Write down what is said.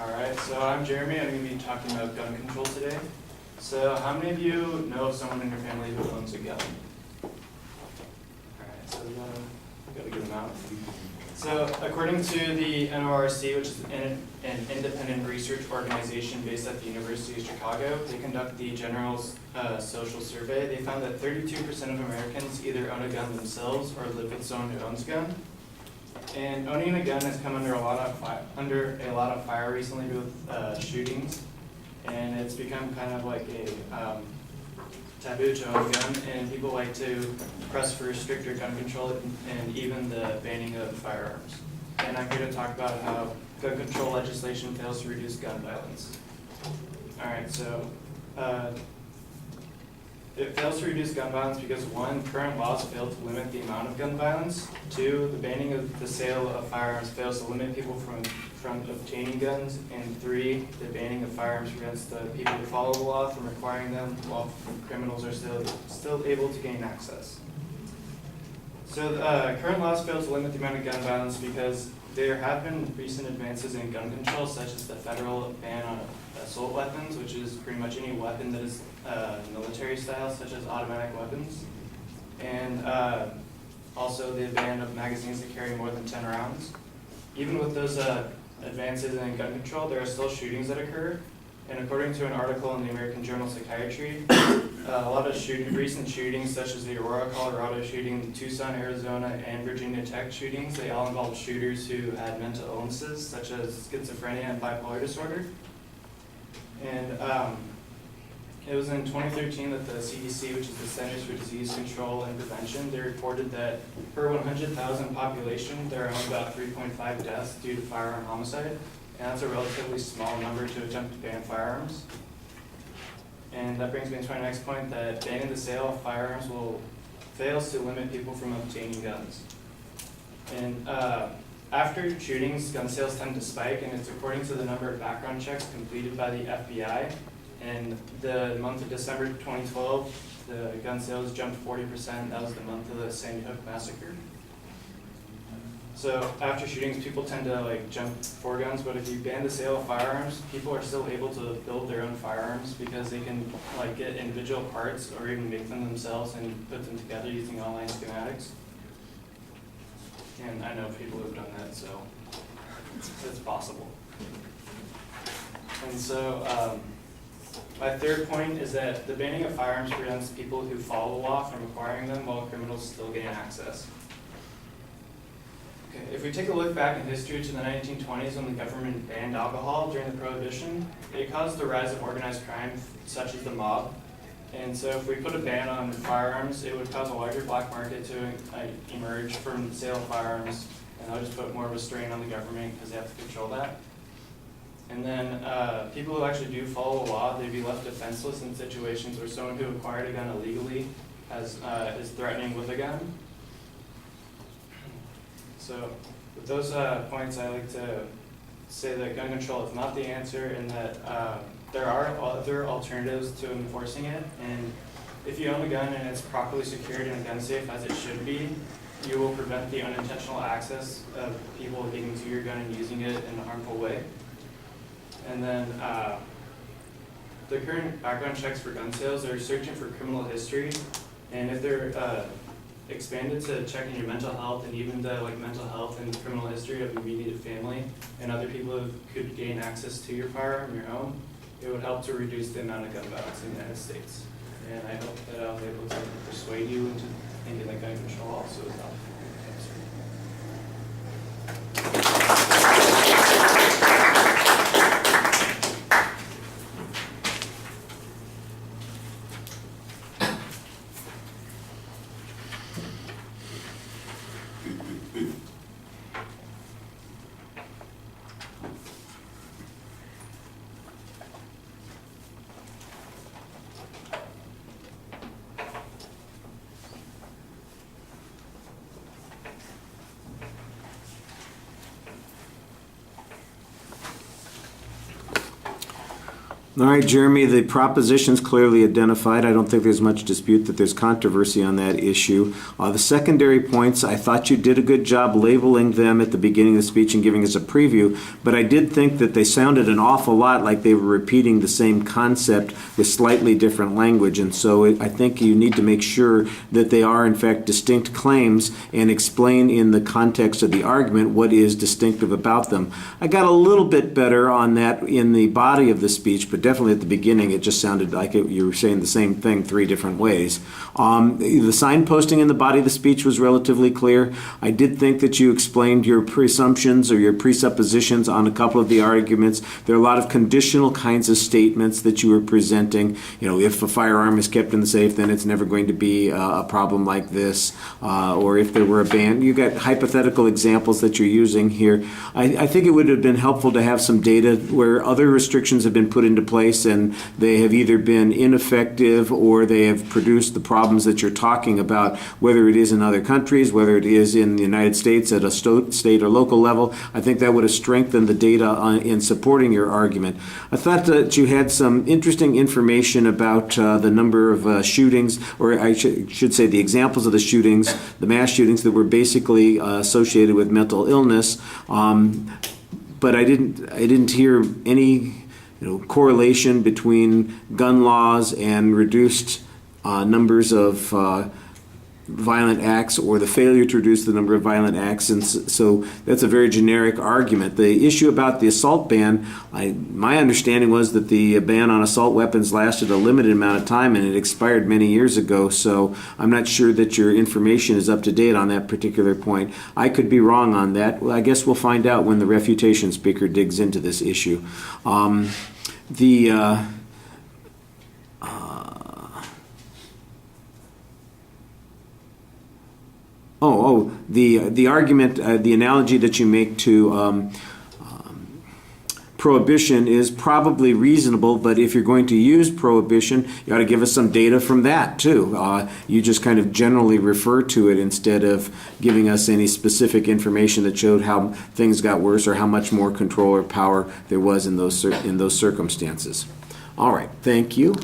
Alright, so I'm Jeremy. I'm going to be talking about gun control today. So how many of you know of someone in your family who owns a gun? Alright, so we gotta get them out. So according to the NORC, which is an independent research organization based at the University of Chicago, they conduct the General Social Survey. They found that 32% of Americans either own a gun themselves or live with someone who owns a gun. And owning a gun has come under a lot of fire recently with shootings, and it's become kind of like a taboo to own a gun, and people like to press for stricter gun control and even the banning of firearms. And I'm here to talk about how gun control legislation fails to reduce gun violence. All right, so it fails to reduce gun violence because 1, current laws fail to limit the amount of gun violence. 2, the banning of the sale of firearms fails to limit people from obtaining guns. And 3, the banning of firearms prevents the people who follow the law from requiring them, while criminals are still able to gain access. So current laws fail to limit the amount of gun violence because there have been recent advances in gun control, such as the federal ban on assault weapons, which is pretty much any weapon that is military style, such as automatic weapons, and also the ban of magazines that carry more than 10 rounds. Even with those advances in gun control, there are still shootings that occur, and according to an article in the American Journal of Psychiatry, a lot of recent shootings, such as the Aurora, Colorado shooting, Tucson, Arizona, and Virginia Tech shootings, they all involved shooters who had mental illnesses, such as schizophrenia and bipolar disorder. And it was in 2013 that the CDC, which is the Centers for Disease Control and Prevention, they reported that per 100,000 population, there are only about 3.5 deaths due to firearm homicide. And that's a relatively small number to attempt to ban firearms. And that brings me to my next point, that banning the sale of firearms fails to limit people from obtaining guns. And after shootings, gun sales tend to spike, and it's according to the number of background checks completed by the FBI. In the month of December 2012, the gun sales jumped 40%. That was the month of the Sandy Hook massacre. So after shootings, people tend to jump for guns, but if you ban the sale of firearms, people are still able to build their own firearms because they can get individual parts or even make them themselves and put them together using online schematics. And I know people who have done that, so it's possible. And so my third point is that the banning of firearms prevents people who follow the law from acquiring them while criminals still gain access. Okay, if we take a look back in history to the 1920s when the government banned alcohol during the Prohibition, it caused the rise of organized crime such as the mob. And so if we put a ban on firearms, it would cause a larger black market to emerge from the sale of firearms, and that would just put more of a strain on the government because they have to control that. And then people who actually do follow the law, they'd be left defenseless in situations where someone who acquired a gun illegally is threatening with a gun. So with those points, I like to say that gun control is not the answer, and that there are other alternatives to enforcing it. And if you own a gun and it's properly secured in a gun safe as it should be, you will prevent the unintentional access of people getting to your gun and using it in a harmful way. And then the current background checks for gun sales are searching for criminal history, and if they're expanded to checking your mental health and even the mental health and criminal history of your immediate family and other people who could gain access to your firearm, your own, it would help to reduce the amount of gun violence in the United States. And I hope that I was able to persuade you into thinking that gun control also is not the answer. All right, Jeremy, the proposition's clearly identified. I don't think there's much dispute that there's controversy on that issue. The secondary points, I thought you did a good job labeling them at the beginning of the speech and giving us a preview, but I did think that they sounded an awful lot like they were repeating the same concept with slightly different language, and so I think you need to make sure that they are in fact distinct claims and explain in the context of the argument what is distinctive about them. I got a little bit better on that in the body of the speech, but definitely at the beginning it just sounded like you were saying the same thing three different ways. The signposting in the body of the speech was relatively clear. I did think that you explained your presumptions or your presuppositions on a couple of the arguments. There are a lot of conditional kinds of statements that you were presenting. You know, if a firearm is kept in the safe, then it's never going to be a problem like this. Or if there were a ban, you got hypothetical examples that you're using here. I think it would have been helpful to have some data where other restrictions have been put into place and they have either been ineffective or they have produced the problems that you're talking about, whether it is in other countries, whether it is in the United States at a state or local level. I think that would have strengthened the data in supporting your argument. I thought that you had some interesting information about the number of shootings, or I should say the examples of the shootings, the mass shootings that were basically associated with mental illness, but I didn't hear any correlation between gun laws and reduced numbers of violent acts or the failure to reduce the number of violent acts, and so that's a very generic argument. The issue about the assault ban, my understanding was that the ban on assault weapons lasted a limited amount of time and it expired many years ago, so I'm not sure that your information is up to date on that particular point. I could be wrong on that. Well, I guess we'll find out when the refutation speaker digs into this issue. The argument, the analogy that you make to prohibition is probably reasonable, but if you're going to use prohibition, you ought to give us some data from that too. You just kind of generally refer to it instead of giving us any specific information that showed how things got worse or how much more control or power there was in those circumstances. All right, thank you.